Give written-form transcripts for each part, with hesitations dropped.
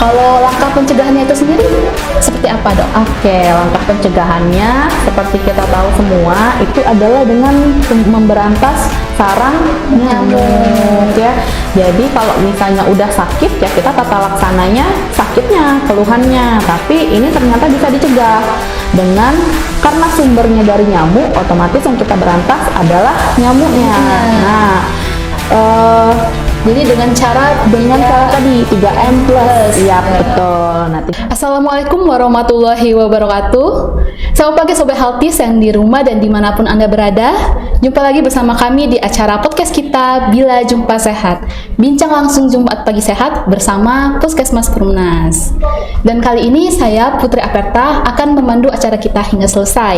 Kalau langkah pencegahannya itu sendiri seperti apa, Dok? Oke, langkah pencegahannya seperti kita tahu semua itu adalah dengan memberantas sarang nyamuk ya. Jadi kalau misalnya udah sakit ya kita tata laksananya sakitnya, keluhannya. Tapi ini ternyata bisa dicegah dengan karena sumbernya dari nyamuk, otomatis yang kita berantas adalah nyamuknya. Nah, Jadi dengan cara tadi 3M+. Iya, betul. Nanti Assalamualaikum warahmatullahi wabarakatuh. Selamat pagi Sobat Healthies yang di rumah dan dimanapun Anda berada. Jumpa lagi bersama kami di acara podcast kita Bila Jumpa Sehat. Bincang langsung Jumat pagi sehat bersama Puskesmas Perumnas. Dan kali ini saya Putri Aperta akan memandu acara kita hingga selesai.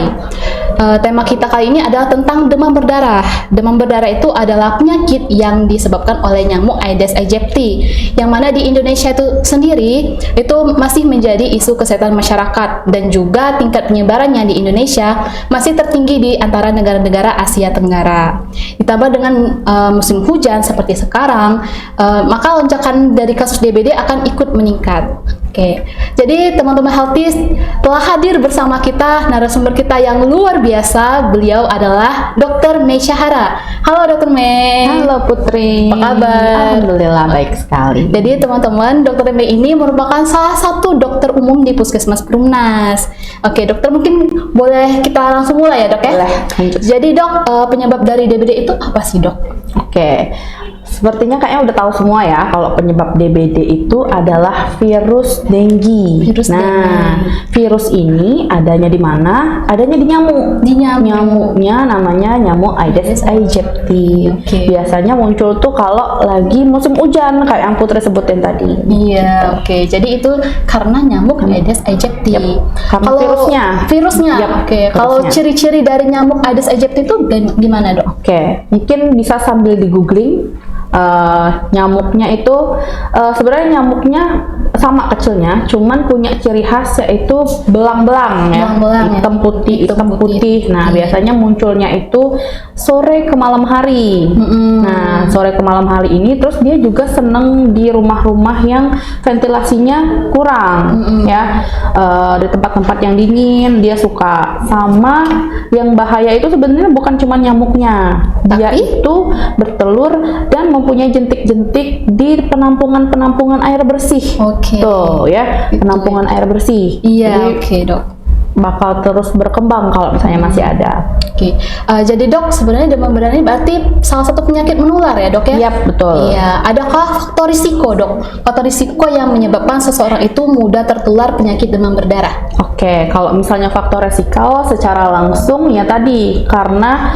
Tema kita kali ini adalah tentang demam berdarah. Demam berdarah itu adalah penyakit yang disebabkan oleh nyamuk Aedes aegypti, yang mana di Indonesia itu sendiri itu masih menjadi isu kesehatan masyarakat dan juga tingkat penyebarannya di Indonesia masih tertinggi di antara negara-negara Asia Tenggara. Ditambah dengan musim hujan seperti sekarang, maka lonjakan dari kasus DBD akan ikut meningkat. Oke, jadi teman-teman Healthies telah hadir bersama kita narasumber kita yang luar biasa. Beliau adalah Dr. Mei Syahara. Halo Dr. Mei. halo Putri. Apa kabar? Alhamdulillah baik sekali. Jadi teman-teman, Dr. Mei ini merupakan salah satu dokter umum di Puskesmas Perumnas. Oke, dokter mungkin boleh kita langsung mulai ya dok ya? Boleh, lanjut. Jadi dok, penyebab dari DBD itu apa sih dok? Oke, sepertinya kayaknya udah tahu semua ya kalau penyebab DBD itu adalah virus dengue. Virus ini adanya di mana? Adanya di nyamuk. Di nyamuk. Nyamuknya namanya nyamuk Aedes aegypti. Oke. Biasanya muncul tuh kalau lagi musim hujan kayak yang Putri sebutin tadi. Iya, oke. Jadi itu karena nyamuk Aedes aegypti. Karena virusnya. Yap, Oke. Kalau virusnya. ciri-ciri dari nyamuk Aedes aegypti itu gimana dok? Oke, mungkin bisa sambil di googling. Nyamuknya itu sebenarnya nyamuknya sama kecilnya, cuman punya ciri khas yaitu belang-belang ya, Belang-belang, hitam putih. Nah, biasanya munculnya itu sore ke malam hari. Nah, sore ke malam hari ini terus dia juga seneng di rumah-rumah yang ventilasinya kurang ya, di tempat-tempat yang dingin dia suka. Sama yang bahaya itu sebenarnya bukan cuma nyamuknya, dia itu bertelur dan mempunyai jentik-jentik di penampungan air bersih. Oke. Tuh ya, penampungan air bersih. Iya, Jadi, oke dok. bakal terus berkembang kalau misalnya masih ada. Oke, jadi dok sebenarnya demam berdarah ini berarti salah satu penyakit menular ya dok ya? Iya, betul. Iya, adakah faktor risiko dok? Faktor risiko yang menyebabkan seseorang itu mudah tertular penyakit demam berdarah? Oke, kalau misalnya faktor resiko secara langsung ya tadi karena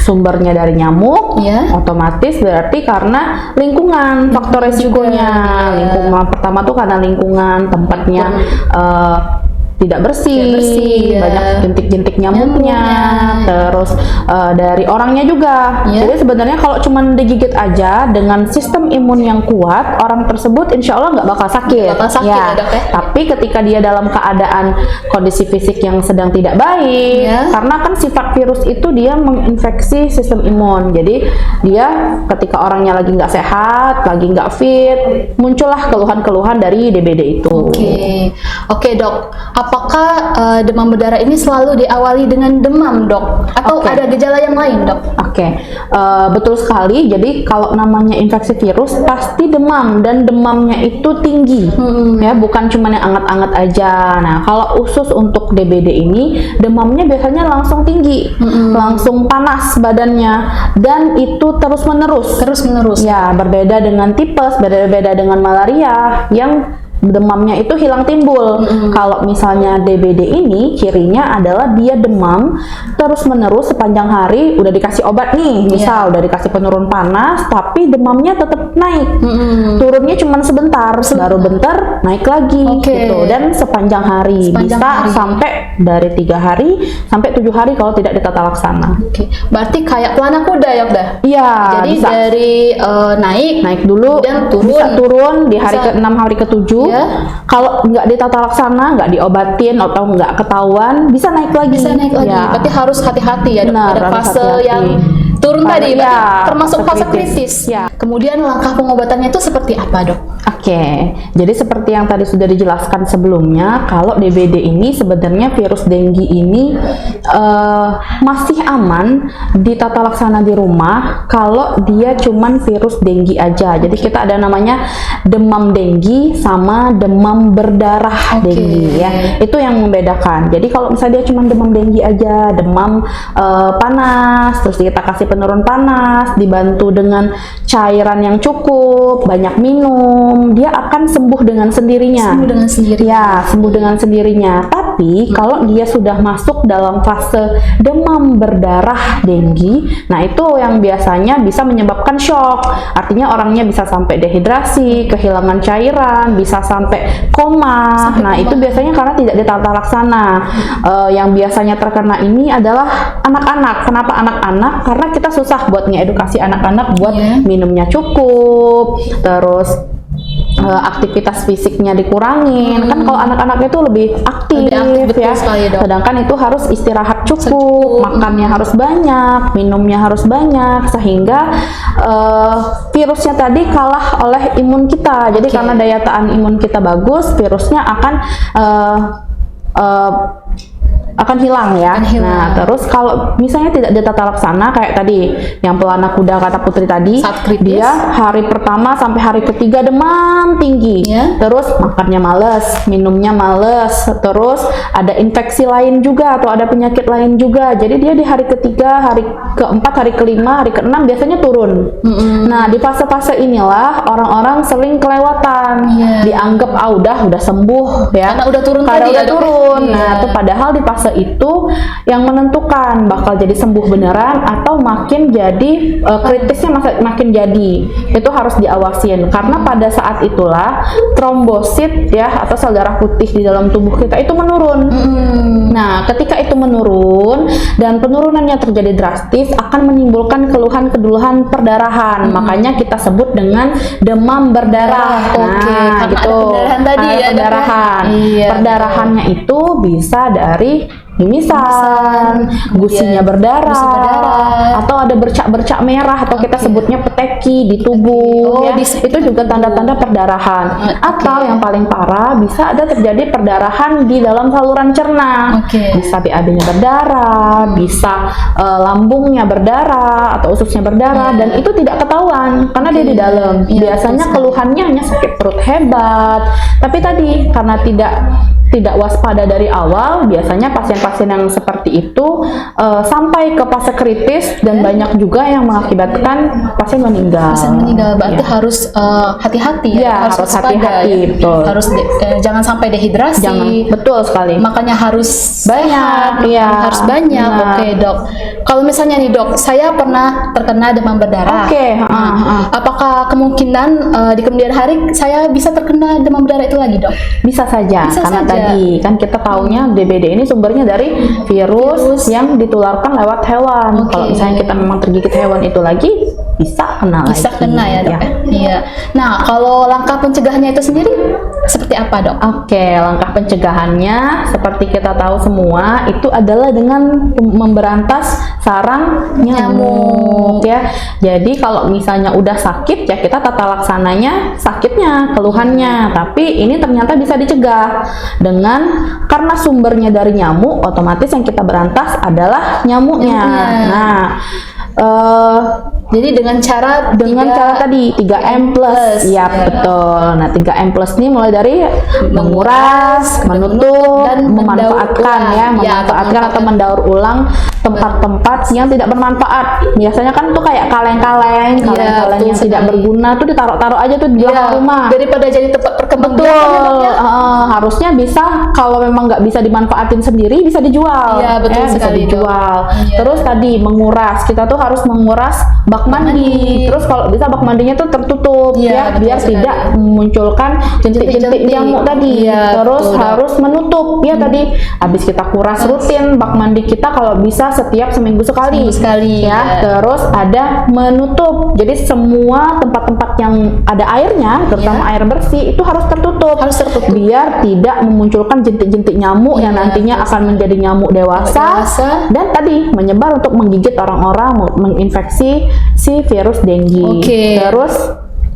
sumbernya dari nyamuk, Ya. otomatis berarti karena lingkungan faktor resikonya. Juga. Lingkungan pertama tuh karena lingkungan tempatnya tidak bersih, ya. banyak jentik-jentik nyamuknya, terus dari orangnya juga. Ya. Jadi sebenarnya kalau cuma digigit aja dengan sistem imun yang kuat, orang tersebut insya Allah nggak bakal sakit. Ya, dok ya. Tapi ketika dia dalam keadaan kondisi fisik yang sedang tidak baik, Ya. karena kan sifat virus itu dia menginfeksi sistem imun. Jadi dia ketika orangnya lagi nggak sehat, lagi nggak fit, muncullah keluhan-keluhan dari DBD itu. Oke dok. Apakah demam berdarah ini selalu diawali dengan demam dok? Atau Oke. ada gejala yang lain dok? Oke, betul sekali. Jadi kalau namanya infeksi virus pasti demam dan demamnya itu tinggi, ya bukan cuma yang anget-anget aja. Nah kalau khusus untuk DBD ini demamnya biasanya langsung tinggi, langsung panas badannya dan itu terus menerus. Ya berbeda dengan tipes, berbeda dengan malaria yang demamnya itu hilang timbul. Kalau misalnya DBD ini cirinya adalah dia demam terus menerus sepanjang hari, udah dikasih obat nih, misal udah dikasih penurun panas tapi demamnya tetap naik. Turunnya cuma sebentar, baru bentar naik lagi gitu, dan sepanjang hari. Bisa sampai dari 3 hari sampai 7 hari kalau tidak ditata laksana. Berarti kayak pelana kuda ya udah? Iya. Jadi bisa. dari naik dulu, dan turun. bisa turun di hari ke-6, hari ke-7. Ya. Kalau nggak ditata laksana, nggak diobatin atau nggak ketahuan, bisa naik lagi. Ya. Ya. Berarti harus hati-hati ya dok. Benar, Ada harus fase hati-hati. yang turun tadi, berarti ya, termasuk fase kritis. Ya. Kemudian langkah pengobatannya itu seperti apa, Dok? Oke, jadi seperti yang tadi sudah dijelaskan sebelumnya, kalau DBD ini sebenarnya virus denggi ini masih aman ditata laksana di rumah kalau dia cuman virus denggi aja. Jadi kita ada namanya demam denggi sama demam berdarah denggi ya. Itu yang membedakan. Jadi kalau misalnya dia cuman demam denggi aja, demam panas, terus kita kasih penurun panas, dibantu dengan cairan yang cukup, banyak minum, dia akan sembuh dengan sendirinya. Sembuh dengan sendirinya. Ya, sembuh dengan sendirinya. Tapi kalau dia sudah masuk dalam fase demam berdarah denggi, nah itu yang biasanya bisa menyebabkan shock. Artinya orangnya bisa sampai dehidrasi, kehilangan cairan, bisa sampai koma. Nah, itu biasanya karena tidak ditata laksana. Yang biasanya terkena ini adalah anak-anak. Kenapa anak-anak? Karena kita susah buat ngedukasi anak-anak buat minumnya cukup, terus aktivitas fisiknya dikurangin. Kan kalau anak-anak itu lebih aktif betul ya. sekali, Dok. Sedangkan itu harus istirahat cukup, makannya harus banyak, minumnya harus banyak, sehingga virusnya tadi kalah oleh imun kita. Jadi karena daya tahan imun kita bagus, virusnya akan hilang ya. Nah, terus kalau misalnya tidak ditata laksana kayak tadi yang pelana kuda kata Putri tadi, dia hari pertama sampai hari ketiga demam tinggi, terus makannya males, minumnya males, terus ada infeksi lain juga atau ada penyakit lain juga. Jadi dia di hari ketiga, hari keempat, hari kelima, hari keenam biasanya turun. Nah, di fase-fase inilah orang-orang sering kelewatan, dianggap udah sembuh ya, karena udah turun tadi udah turun. Nah, itu padahal di fase itu yang menentukan bakal jadi sembuh beneran atau makin jadi kritisnya makin jadi. Itu harus diawasin karena pada saat itulah trombosit ya atau sel darah putih di dalam tubuh kita itu menurun. Nah, ketika itu menurun dan penurunannya terjadi drastis akan menimbulkan keluhan perdarahan. Makanya kita sebut dengan demam berdarah. Nah, gitu. Perdarahan tadi ya. Perdarahan. Perdarahannya itu bisa dari mimisan, gusinya berdarah, atau ada bercak-bercak merah atau kita sebutnya peteki di tubuh ya. Itu juga tanda-tanda perdarahan. Atau yang paling parah bisa ada terjadi perdarahan di dalam saluran cerna. Bisa BAB-nya berdarah, bisa lambungnya berdarah atau ususnya berdarah, dan itu tidak ketahuan karena dia di dalam. Biasanya keluhannya hanya sakit perut hebat, tapi tadi karena tidak waspada dari awal, biasanya pasien-pasien yang seperti itu sampai ke fase kritis dan banyak juga yang mengakibatkan pasien meninggal. Berarti harus hati-hati ya, harus hati-hati, betul. Harus jangan sampai dehidrasi. Betul sekali. Makanya harus banyak, harus banyak. Oke, Dok. Kalau misalnya nih, Dok, saya pernah terkena demam berdarah. Apakah kemungkinan di kemudian hari saya bisa terkena demam berdarah itu lagi, Dok? Bisa saja, karena tadi kan kita taunya DBD ini sumbernya dari virus yang ditularkan lewat hewan. Kalau misalnya kita memang tergigit hewan itu lagi, bisa kena lagi. Bisa kena ya, Dok. Iya. Nah, kalau langkah pencegahannya itu sendiri seperti apa, Dok? Langkah pencegahannya seperti kita tahu semua itu adalah dengan memberantas sarang nyamuk ya. Jadi kalau misalnya udah sakit ya kita tata laksananya sakitnya, keluhannya. Tapi ini ternyata bisa dicegah dengan karena sumbernya dari nyamuk, otomatis yang kita berantas adalah nyamuknya. Nah, jadi dengan cara tadi 3M+. Ya, betul. Nah, 3M+ ini mulai dari menguras, menutup, dan memanfaatkan memanfaatkan atau mendaur ulang tempat-tempat yang tidak bermanfaat. Biasanya kan tuh kayak kaleng-kaleng yang tidak berguna tuh ditaruh-taruh aja tuh di belakang rumah. Daripada jadi tempat perkembang. Harusnya bisa, kalau memang nggak bisa dimanfaatin sendiri bisa dijual. Bisa dijual. Terus tadi menguras, kita tuh harus menguras bak mandi. Terus kalau bisa bak mandinya tuh tertutup biar tidak memunculkan jentik-jentik nyamuk tadi. Terus harus menutup tadi habis kita kuras rutin bak mandi kita kalau bisa setiap seminggu sekali ya. Terus ada menutup, jadi semua tempat-tempat yang ada airnya terutama air bersih itu harus tertutup biar tidak memunculkan jentik-jentik nyamuk yang nantinya akan menjadi nyamuk dewasa dan tadi menyebar untuk menggigit orang-orang menginfeksi si virus dengue. Oke. Terus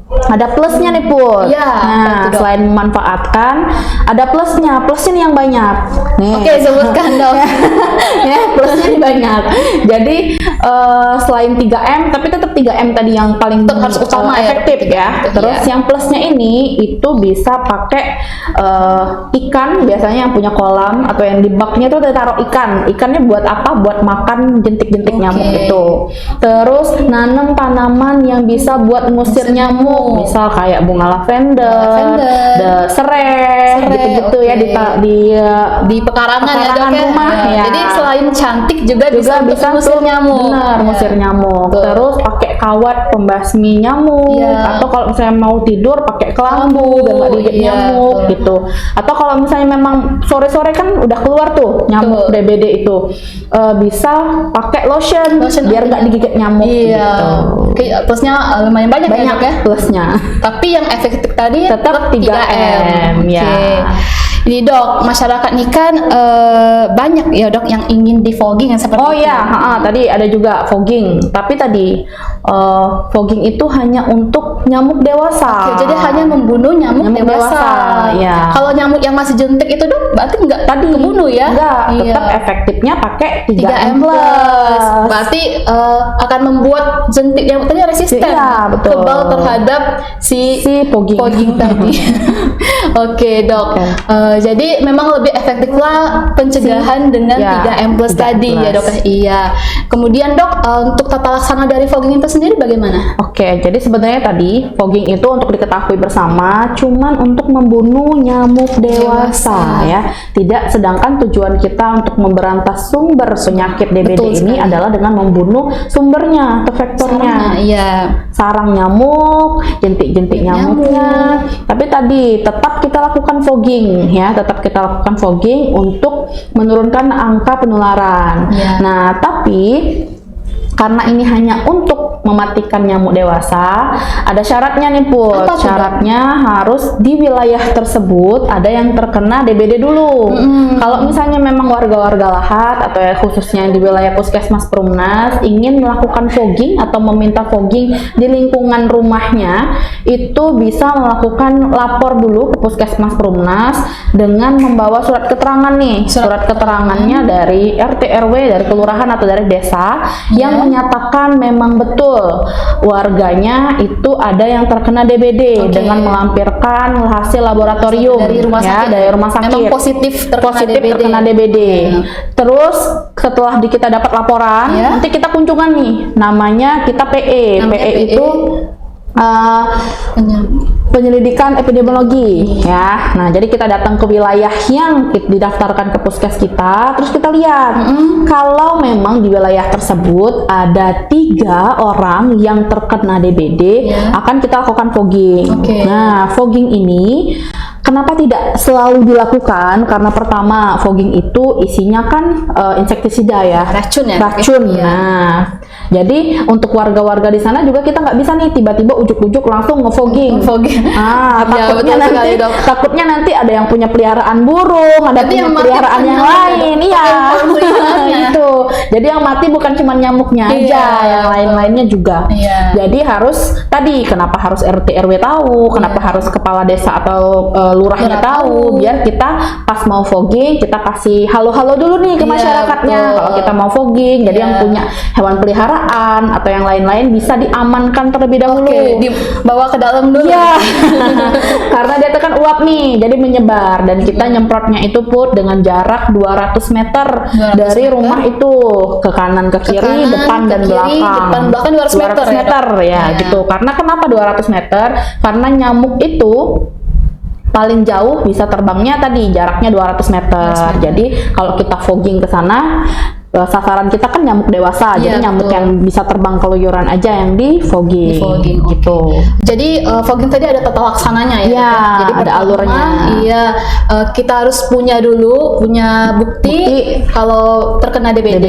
ada plusnya nih Put. Ya, nah, betul, Dok. selain memanfaatkan, ada plusnya nih yang banyak. Nih. Oke, sebutkan dong. Ya, plusnya nih banyak. Jadi selain 3M, tapi tetap 3M tadi yang paling Tetap harus utama ya, efektif ya. Terus iya. yang plusnya ini itu bisa pakai ikan biasanya yang punya kolam atau yang di baknya itu udah taruh ikan. Ikannya buat apa? Buat makan jentik-jentik nyamuk itu. Terus nanam tanaman yang bisa buat ngusir nyamuk. Misal kayak bunga lavender, serai, gitu-gitu ya di pekarangan ya dok ya. rumah ya. Jadi selain cantik juga bisa mengusir nyamuk. Benar, ngusir nyamuk. Betul. Terus pakai kawat pembasmi nyamuk. Iya. Atau kalau misalnya mau tidur pakai kelambu biar nggak digigit Iya, nyamuk betul. gitu. Atau kalau misalnya memang sore-sore kan udah keluar tuh nyamuk Betul. DBD itu, bisa pakai lotion biar nggak digigit nyamuk. Iya. Gitu. Oke, plusnya lumayan banyak ya dok ya. Plusnya. Tapi yang efektif tadi Tetap 3M, Oke. ya. Ini dok, masyarakat ini kan banyak ya dok yang ingin di fogging yang seperti Oh itu. iya, tadi ada juga fogging. Tapi tadi fogging itu hanya untuk nyamuk dewasa. Oke, jadi hanya membunuh nyamuk dewasa. Ya. Kalau nyamuk yang masih jentik itu dok, berarti nggak Tadi kebunuh ya? Enggak, Iya. tetap efektifnya pakai 3M+. 3M+. Berarti akan membuat jentik nyamuk tadi resisten, Iya, betul. kebal terhadap si fogging tadi. Oke dok. Jadi memang lebih efektiflah pencegahan dengan 3M+ 3M+. tadi ya dok. Iya. Kemudian dok, untuk tata laksana dari fogging itu sendiri bagaimana? Oke, jadi sebenarnya tadi fogging itu untuk diketahui bersama cuman untuk membunuh nyamuk dewasa ya. Tidak, sedangkan tujuan kita untuk memberantas sumber penyakit DBD Betul ini sekali. adalah dengan membunuh sumbernya atau vektornya. Iya. Sarang nyamuk, jentik-jentik nyamuknya. Tapi tadi tetap kita lakukan fogging ya, tetap kita lakukan fogging untuk menurunkan angka penularan. Ya. Nah, tapi karena ini hanya untuk mematikan nyamuk dewasa, ada syaratnya nih Put. Apa tuh, Syaratnya harus di wilayah tersebut ada yang terkena DBD dulu. Kalau misalnya memang warga-warga lahat atau ya khususnya di wilayah Puskesmas Perumnas ingin melakukan fogging atau meminta fogging di lingkungan rumahnya, itu bisa melakukan lapor dulu ke Puskesmas Perumnas dengan membawa surat keterangan nih. Surat keterangannya dari RT RW, dari kelurahan atau dari desa yang menyatakan memang betul warganya itu ada yang terkena DBD dengan melampirkan hasil laboratorium dari rumah sakit. dari rumah sakit. Memang positif terkena DBD. Terus setelah kita dapat laporan, nanti kita kunjungan nih, namanya kita PE. PE itu penyelidikan epidemiologi ya. Nah, jadi kita datang ke wilayah yang didaftarkan ke puskes kita, terus kita lihat kalau memang di wilayah tersebut ada 3 orang yang terkena DBD, akan kita lakukan fogging. Nah, fogging ini kenapa tidak selalu dilakukan? Karena pertama, fogging itu isinya kan insektisida ya, racun ya. Racun. Nah, jadi untuk warga-warga di sana juga kita nggak bisa nih tiba-tiba ujuk-ujuk langsung ngefogging. Takutnya nanti ada yang punya peliharaan burung, ada punya peliharaan yang lain. Iya. Gitu. Jadi yang mati bukan cuma nyamuknya aja, yang lain-lainnya juga. Jadi harus tadi kenapa harus RT RW tahu, kenapa harus kepala desa atau lurahnya tahu, biar kita pas mau fogging kita kasih halo-halo dulu nih ke masyarakatnya kalau kita mau fogging. Jadi yang punya hewan peliharaan atau yang lain-lain bisa diamankan terlebih dahulu. Dibawa ke dalam dulu. Iya. Karena dia itu kan uap nih, jadi menyebar dan kita nyemprotnya itu Put dengan jarak 200 meter dari rumah itu ke kanan ke kiri, depan dan belakang. Depan belakang 200 meter ya gitu. Karena kenapa 200 meter? Karena nyamuk itu paling jauh bisa terbangnya tadi jaraknya 200 meter. Jadi kalau kita fogging ke sana, sasaran kita kan nyamuk dewasa, jadi nyamuk yang bisa terbang keluyuran aja yang di fogging gitu. Jadi fogging tadi ada tata laksananya ya. Jadi ada alurnya. Iya, kita harus punya bukti kalau terkena DBD,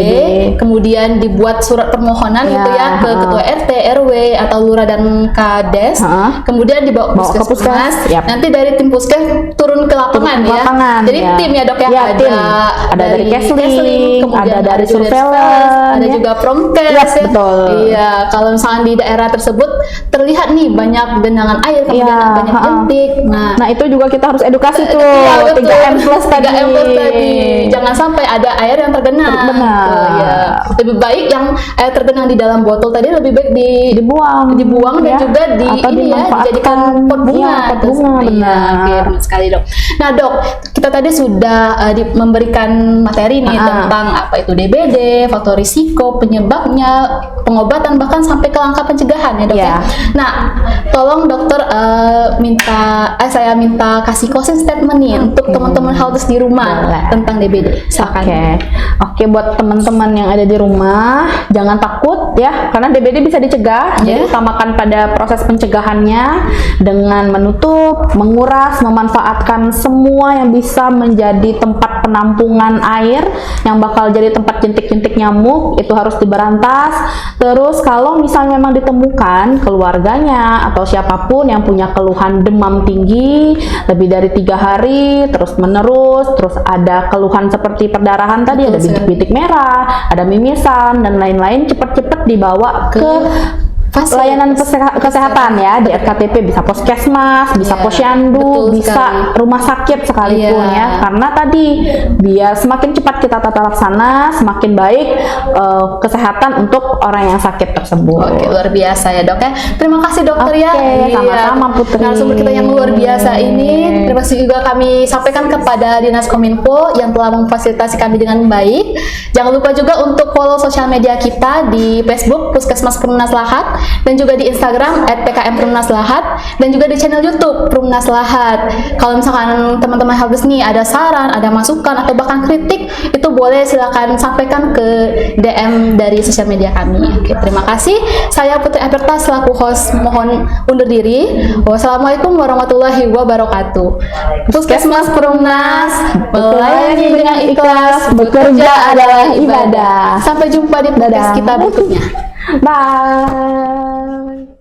kemudian dibuat surat permohonan gitu ya ke ketua RT, RW atau lurah dan kades, kemudian dibawa ke puskes. Nanti dari tim puskes turun ke lapangan ya. Jadi tim ya dok ya, ada dari Kesling, ada ada juga surveillance, ada ya. juga promkes Iya, ya. betul. Iya, kalau misalnya di daerah tersebut terlihat nih banyak genangan air, kemudian Iya, banyak jentik. Nah itu juga kita harus edukasi tuh. Iya, betul. 3M plus tadi. 3M plus tadi. Jangan sampai ada air yang tergenang. Benar. Tuh, ya. Lebih baik yang air tergenang di dalam botol tadi lebih baik dibuang dan ya. juga Atau dijadikan pot bunga. Iya, pot bunga, Iya, benar. oke, benar sekali dok. Nah dok, kita tadi sudah memberikan materi nih tentang apa itu DBD, faktor risiko, penyebabnya, pengobatan, bahkan sampai ke langkah pencegahan ya dok ya. Nah, tolong dokter saya minta kasih closing statement nih untuk teman-teman healthies di rumah tentang DBD. Silakan. Oke, buat teman-teman yang ada di rumah, jangan takut ya, karena DBD bisa dicegah. Jadi utamakan pada proses pencegahannya dengan menutup, menguras, memanfaatkan semua yang bisa menjadi tempat penampungan air yang bakal jadi tempat jentik-jentik nyamuk, itu harus diberantas. Terus kalau misalnya memang ditemukan keluarganya atau siapapun yang punya keluhan demam tinggi lebih dari 3 hari terus menerus, terus ada keluhan seperti perdarahan tadi, ada bintik-bintik merah, ada mimisan dan lain-lain, cepat-cepat dibawa ke layanan kesehatan ya, di RKTP, bisa puskesmas, bisa posyandu, bisa rumah sakit sekalipun ya, karena tadi biar semakin cepat kita tata laksana, semakin baik kesehatan untuk orang yang sakit tersebut. Oke, luar biasa ya dok ya. Terima kasih dokter ya. Sama-sama Putri. Narasumber kita yang luar biasa ini. Terima kasih juga kami sampaikan kepada Dinas Kominfo yang telah memfasilitasi kami dengan baik. Jangan lupa juga untuk follow sosial media kita di Facebook Puskesmas Perumnas Lahat, dan juga di Instagram @pkm_perumnas_lahat, dan juga di channel YouTube Perumnas Lahat. Kalau misalkan teman-teman healthies nih ada saran, ada masukan atau bahkan kritik, itu boleh silakan sampaikan ke DM dari sosial media kami. Oke, terima kasih. Saya Putri Aperta selaku host mohon undur diri. Wassalamualaikum warahmatullahi wabarakatuh. Puskesmas Perumnas, melayani dengan ikhlas, bekerja adalah ibadah. Sampai jumpa di podcast kita berikutnya. Bye.